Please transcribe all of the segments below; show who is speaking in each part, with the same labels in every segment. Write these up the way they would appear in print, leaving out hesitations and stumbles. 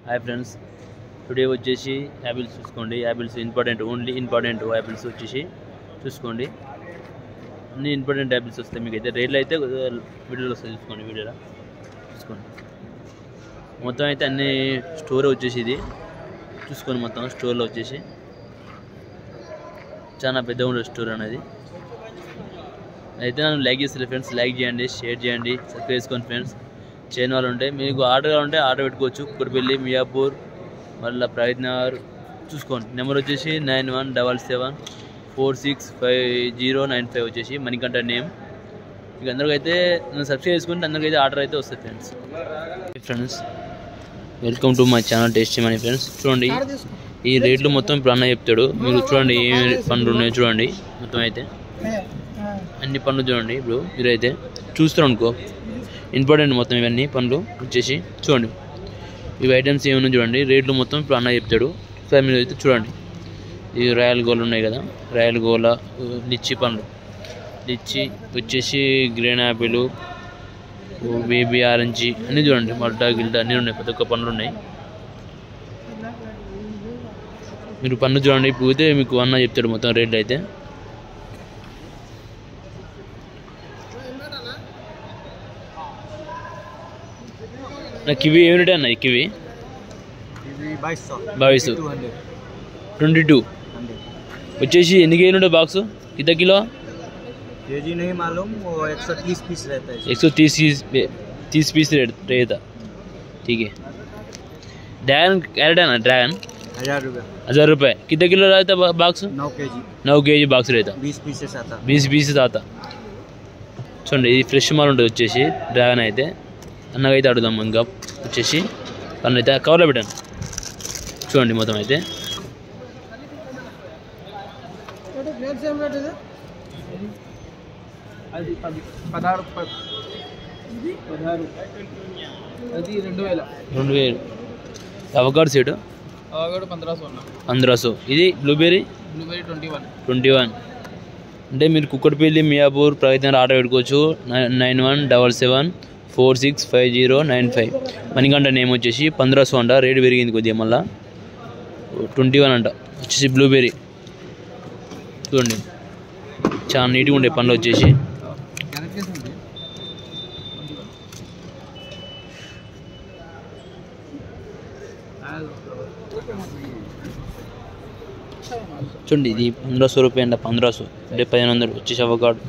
Speaker 1: Hi friends, today వచ్చేసి apples చూసుకోండి. Apples only important apples వచ్చేసి చూసుకోండి. అన్ని ఇంపార్టెంట్ యాపిల్స్ వస్తాయి మీకు అయితే. రేట్లు అయితే వీడియోలో వస్తాయి, చూసుకోండి. వీడియోలో చూసుకోండి. మొత్తం అయితే అన్ని స్టోర్ వచ్చేసి ఇది చూసుకోండి. మొత్తం స్టోర్లో వచ్చేసి చాలా పెద్దగా ఉండే స్టోర్ అనేది అయితే. నన్ను లైక్ చేస్తారు ఫ్రెండ్స్, లైక్ చేయండి, షేర్ చేయండి, సబ్స్క్రైబ్ చేసుకోండి ఫ్రెండ్స్. చేయని వాళ్ళు ఉంటే మీకు ఆర్డర్ కావాలంటే ఆర్డర్ పెట్టుకోవచ్చు. కుక్కడపల్లి, మియాపూర్, మళ్ళీ ప్రగతి నగర్ చూసుకోండి. నెంబర్ వచ్చేసి 9177465095 వచ్చేసి మణికంఠ నేమ్. మీకు అందరికైతే నన్ను సబ్స్క్రైబ్ చేసుకుంటే అందరికైతే ఆర్డర్ అయితే వస్తుంది friends. Friends welcome to my channel tasty money friends. చూడండి ఈ రేట్లు మొత్తం ఇప్పుడు అన్న చెప్తాడు. మీరు చూడండి ఏ పండ్లు ఉన్నాయో చూడండి. మొత్తం అయితే అన్ని పండ్లు చూడండి. ఇప్పుడు మీరైతే చూస్తారు అనుకో, ఇంపార్టెంట్ మొత్తం ఇవన్నీ పండ్లు వచ్చేసి చూడండి. ఇవి ఐటమ్స్ ఏమైనా చూడండి. రేట్లు మొత్తం ఇప్పుడు అన్న చెప్తాడు. సరే మీరు అయితే చూడండి. ఈ రాయల్ గోల్ ఉన్నాయి కదా, రాయల్ గోల, లిచ్చి పండ్లు, లిచ్చి వచ్చేసి గ్రీన్ యాపిల్, బేబీ ఆరెంజ్ అన్నీ చూడండి. మల్టా గిల్టా అన్నీ ఉన్నాయి, ప్రతి ఒక్క పండ్లు ఉన్నాయి. మీరు పండ్లు చూడండి. ఇప్పుడు అయితే మీకు అన్న చెప్తాడు మొత్తం రేట్లు అయితే. కివి ఏమిటి అన్న? ఈ కివి 22 22 వచ్చేసి ఎన్ని కేజీలు ఉంటాయి బాక్స్? कितना किलो?
Speaker 2: केजी नहीं मालूम, वो 130 पीस रहता है।
Speaker 1: 130 पीस रहता, ठीक है। ड्रैगन कैरेट है ना, ड्रैगन 1000 रुपये। कितना किलो रहता बाक्स? 9 केजी बाक्स रहता, 20 पीसेस आता। చూడండి ఇది ఫ్రెష్ మాల్ ఉంటుంది వచ్చేసి డ్రాగన్ అయితే. అన్నకైతే అడుగుదాం ఇంకా వచ్చేసి పన్ను అయితే కవర్లో పెట్టాను. చూడండి మొత్తం అయితే
Speaker 2: అది 16 రూపాయలు,
Speaker 1: 2000 అవకాడో సీడ్ 1500. ఇది బ్లూబెర్రీ 21. అంటే మీరు కుక్కడపల్లి, మియాపూర్, ప్రగతి నగర్ ఆర్డర్ పెట్టుకోవచ్చు. 9177465095. మణికంఠ నేమ్ వచ్చేసి 1500 అంట. రేటు పెరిగింది కొద్దిగా, మళ్ళీ 21 అంట వచ్చేసి బ్లూబెర్రీ. చూడండి చాలా నీట్గా ఉండే పండ్లు వచ్చేసి. చూడండి ఇది 1500 రూపాయ అంట. 1500 అంటే 1500 వచ్చేసి అవకాడో.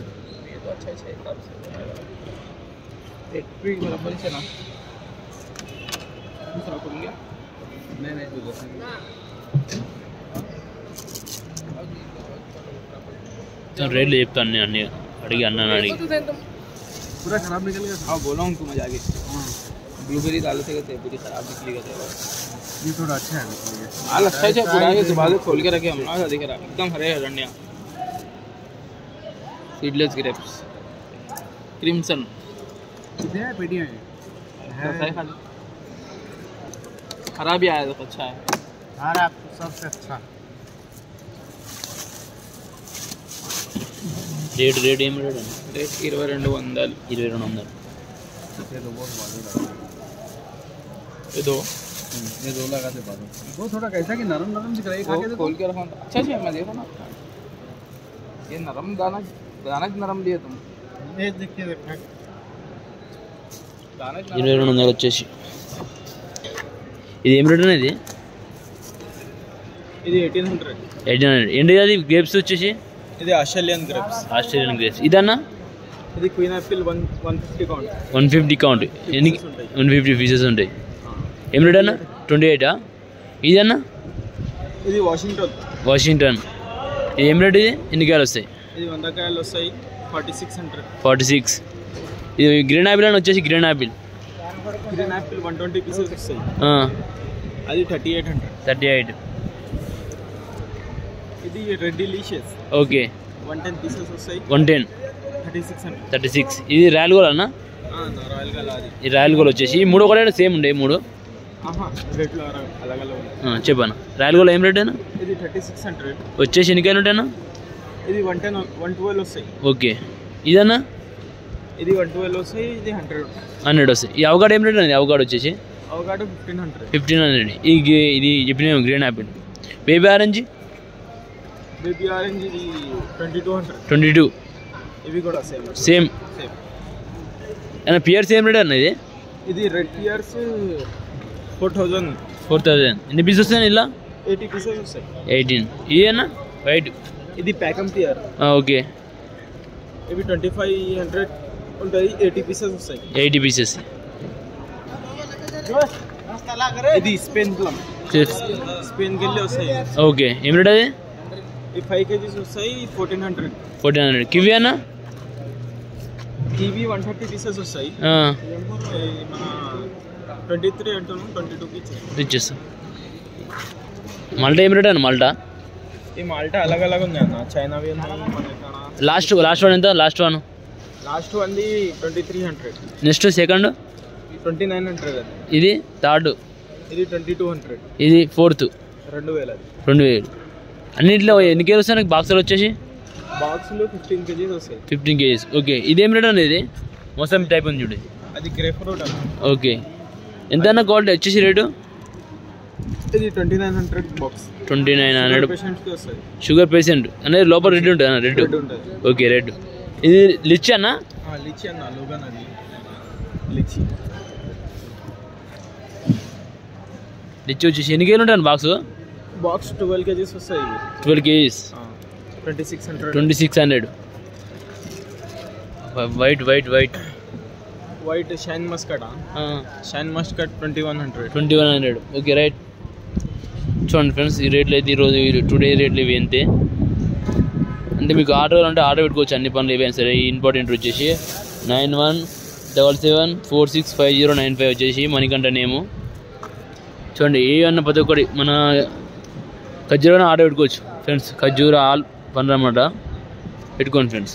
Speaker 1: రేట్లు చెప్తాను అన్ని అడిగి అన్నాను అడిగి.
Speaker 2: पूरा खराब निकल गया। हाँ बोला हूँ तुम आगे ब्लूबेरी डाले थे पूरी खराब निकली गई। ये थोड़ा अच्छा है, माल अच्छा है। पूरा ये सुबह खोल के रखे हम ना, दिख रहा एकदम हरे हरण्या। सीडलेस ग्रेप्स क्रिम्सन कितने हैं पेटियां हैं? खाली खराब ही आया तो अच्छा है। खराब सबसे अच्छा
Speaker 1: రేట్ ఏం రేట్?
Speaker 2: రేట్ 2200.
Speaker 1: 2200.
Speaker 2: ये दो लगा दे बाद वो थोड़ा कैसा कि नरम दिख रहा है। खा के खोल के रखा अच्छा है। मैं देखो ना, ये नरम दाना नरम दिए तुम। ये देखिए दाना
Speaker 1: 2200 వచ్చేసి. ఇది ఏం రేట్ అనేది?
Speaker 2: ఇది 1800.
Speaker 1: ఏంటి అది? గ్రేప్స్ వచ్చేసి
Speaker 2: ఇది ఆస్ట్రేలియన్ గ్రేప్స్.
Speaker 1: ఇదన్నా?
Speaker 2: ఇది క్వీన్ యాపిల్ 150 కౌంట్.
Speaker 1: 150 కౌంట్. ఎన్ని? 150 పీసెస్ ఉంటాయి. ఏం రేట్ అన్న? 28. ఇదన్నా?
Speaker 2: ఇది
Speaker 1: వాషింగ్టన్. ఇది ఏం రేట్? ఇది ఎన్ని కాయలు వస్తాయి?
Speaker 2: ఇది 100 కాయలు వస్తాయి. 46.
Speaker 1: ఇది గ్రీన్ యాపిల్ అని వచ్చేసి గ్రీన్ యాపిల్
Speaker 2: 120 పీసెస్ వస్తాయి. అది 38. ఇది రెడ్ డిలీషియస్.
Speaker 1: ఓకే
Speaker 2: 110 పీసెస్ వస్తాయి.
Speaker 1: 110. 36. ఇది రాయల్ గోల్ అన్న? ఈ రాయల్ గోల్ వచ్చేసి 3 ఒకటే సేమ్ ఉండే 3. చెప్పాను. రాయల్ గోల్ ఏం రేట్ అయినా?
Speaker 2: ఇది 3600
Speaker 1: వచ్చేసి ఎన్ని కాయలు ఉంటాయన్నా?
Speaker 2: ఇది 110 112 వస్తాయి.
Speaker 1: ఓకే ఇదన్నా?
Speaker 2: ఇది 112 వస్తాయి. ఇది 100
Speaker 1: వస్తాయి. ఈ అవకాడో ఏం రేట్ అండి? అవకాడో వచ్చేసి
Speaker 2: అవకాడో 1500.
Speaker 1: 1500. ఇది చెప్పిన గ్రీన్ యాపిల్. బేబీ ఆరెంజ్
Speaker 2: ఇది 2200.
Speaker 1: 22.
Speaker 2: ఇవి కూడా
Speaker 1: సేమ్ అన్న. పియర్స్ ఏం రేట్ అన్న?
Speaker 2: ఇది రెడ్ పియర్స్ 4000.
Speaker 1: 4000. ఎన్ని పీసెస్ వస్తాయి ఇలా?
Speaker 2: 80 పీసెస్ వస్తాయి.
Speaker 1: 18. ఇది అన్న వైట్.
Speaker 2: ఇది ప్యాకమ్ పియర్.
Speaker 1: ఓకే.
Speaker 2: ఇవి 2500 ఉంటాయి. 80 పీసెస్ వస్తాయి.
Speaker 1: 80 పీసెస్.
Speaker 2: ఇది స్పెయిన్ ప్లమ్. స్పెయిన్ కెళ్ళి వస్తాయి.
Speaker 1: ఓకే. ఏం రేట్ అది?
Speaker 2: ఈ 5 kgs వస్తాయి 1400.
Speaker 1: 1400. కివి అన్న?
Speaker 2: కివి 130 పీసెస్ వస్తాయి. మన 23 అంటున్నాం, 22కి
Speaker 1: ఇచ్చేస్తాం. మల్టా ఏం రేట్ అన్న? మల్టా
Speaker 2: ఈ మాల్టా అలగ్ ఉంది అన్న. చైనావి
Speaker 1: లాస్ట్ వన్ ఎంత? Last one
Speaker 2: 2300.
Speaker 1: Next second
Speaker 2: 2900.
Speaker 1: ఇది థర్డ్.
Speaker 2: ఇది 2200.
Speaker 1: ఇది ఫోర్త్
Speaker 2: 2000.
Speaker 1: 2000. అన్నింటిలో ఎన్ని కేజీస్ వస్తాయి బాక్సులు వచ్చేసి?
Speaker 2: బాక్సులు 15 kgs వస్తాయి.
Speaker 1: 15 kgs. ఓకే. ఇదేం రేట్ అన్న? ఇది మోసం టైప్ ఉంది చూడు.
Speaker 2: అది గ్రేప్ ఫ్రూట్ అన్న.
Speaker 1: ఓకే. ఎంత అన్న క్వాలిటీ వచ్చేసి రేటు?
Speaker 2: ఇది 2900 బాక్స్.
Speaker 1: 2900.
Speaker 2: పేషెంట్స్కి వస్తాయి.
Speaker 1: షుగర్ పేషెంట్ అనేది లోపల రెడ్ ఉంటుంది అన్న? రెడ్
Speaker 2: ఉంటుంది.
Speaker 1: ఓకే. రెడ్. ఇది లిచ్ అన్న?
Speaker 2: లిచి అన్న. లోగన్ అది లిచి.
Speaker 1: లిచ్ వచ్చేసి ఎన్ని కేజీలు ఉంటాయి బాక్స్?
Speaker 2: బాక్స్ 12 kgs వస్తాయి.
Speaker 1: 12 kgs.
Speaker 2: 2600.
Speaker 1: 2600. White
Speaker 2: shine Muscat. Shine Muscat 2100.
Speaker 1: 2100. Okay. Right. చూడండి ఫ్రెండ్స్, ఈ రేట్లు అయితే ఈరోజు టుడే రేట్లు ఇవి అంతే. అంటే మీకు ఆర్డర్ అంటే ఆర్డర్ పెట్టుకోవచ్చు. అన్ని పనులు ఏవైనా సరే. ఇంపార్టెంట్ వచ్చేసి 9177465095 వచ్చేసి మణికంఠ నేము. చూడండి, ఏమన్నా ప్రతి ఒక్కటి మన ఖర్జూరాన్ని ఆర్డర్ పెట్టుకోవచ్చు ఫ్రెండ్స్. ఖర్జూర ఆల్ పనులు అన్నమాట. పెట్టుకోండి ఫ్రెండ్స్.